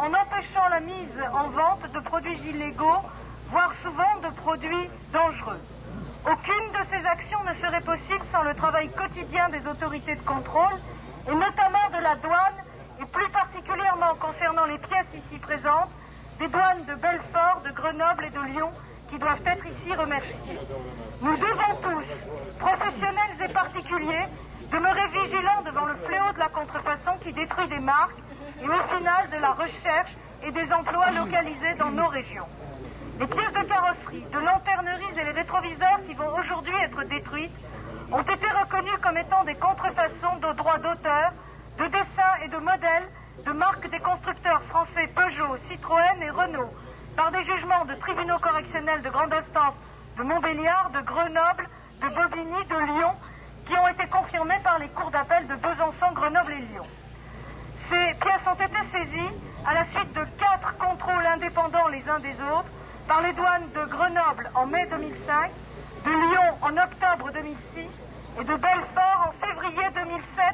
en empêchant la mise en vente de produits illégaux, voire souvent de produits dangereux. Aucune de ces actions ne serait possible sans le travail quotidien des autorités de contrôle, et notamment de la douane, et plus particulièrement concernant les pièces ici présentes, des douanes de Belfort, de Grenoble et de Lyon, qui doivent être ici remerciés. Nous devons tous, professionnels et particuliers, demeurer vigilants devant le fléau de la contrefaçon qui détruit des marques et au final de la recherche et des emplois localisés dans nos régions. Les pièces de carrosserie, de lanterneries et les rétroviseurs qui vont aujourd'hui être détruites ont été reconnues comme étant des contrefaçons de droits d'auteur, de dessins et de modèles de marques des constructeurs français Peugeot, Citroën et Renault, par des jugements de tribunaux correctionnels de grande instance de Montbéliard, de Grenoble, de Bobigny, de Lyon, qui ont été confirmés par les cours d'appel de Besançon, Grenoble et Lyon. Ces pièces ont été saisies à la suite de 4 contrôles indépendants les uns des autres par les douanes de Grenoble en mai 2005, de Lyon en octobre 2006 et de Belfort en février 2007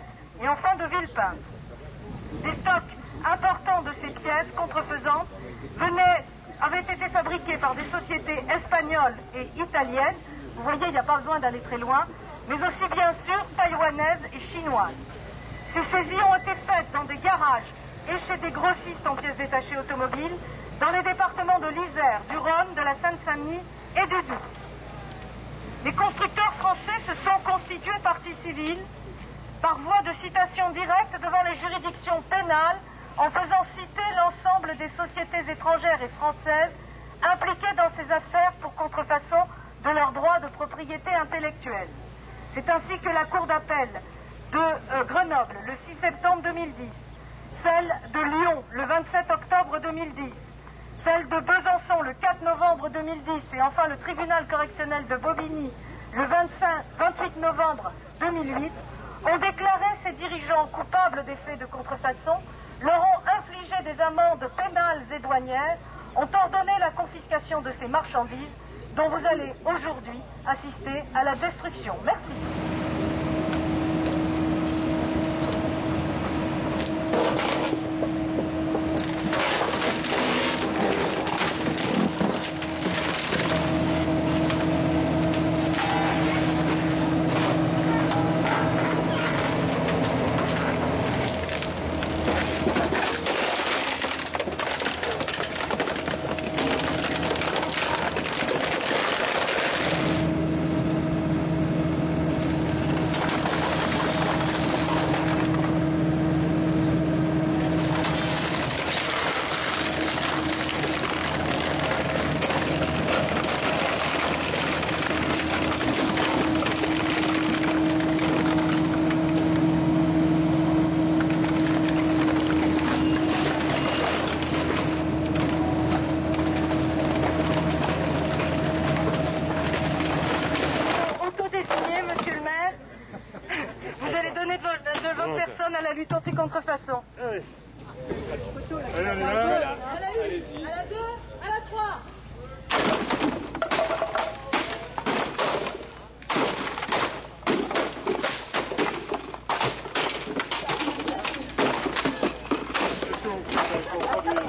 et enfin de Villepinte. Des stocks importants de ces pièces contrefaisantes avaient été fabriqués par des sociétés espagnoles et italiennes, vous voyez, il n'y a pas besoin d'aller très loin, mais aussi bien sûr taïwanaises et chinoises. Ces saisies ont été faites dans des garages et chez des grossistes en pièces détachées automobiles, dans les départements de l'Isère, du Rhône, de la Seine-Saint-Denis et du Doubs. Les constructeurs français se sont constitués partie civile par voie de citation directe devant les juridictions pénales en faisant citer l'ensemble des sociétés étrangères et françaises impliquées dans ces affaires pour contrefaçon de leurs droits de propriété intellectuelle. C'est ainsi que la Cour d'appel de Grenoble, le 6 septembre 2010, celle de Lyon, le 27 octobre 2010, celle de Besançon, le 4 novembre 2010, et enfin le tribunal correctionnel de Bobigny, le 28 novembre 2008, ont déclaré ces dirigeants coupables des faits de contrefaçon, leur ont infligé des amendes pénales et douanières, ont ordonné la confiscation de ces marchandises dont vous allez aujourd'hui assister à la destruction. Merci. À la lutte anti-contrefaçon. Allez. À la 1, à la 2, à la 3. Qu'est-ce que vous faites pour produire?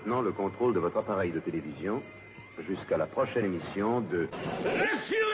maintenant le contrôle de votre appareil de télévision jusqu'à la prochaine émission de... Sélection!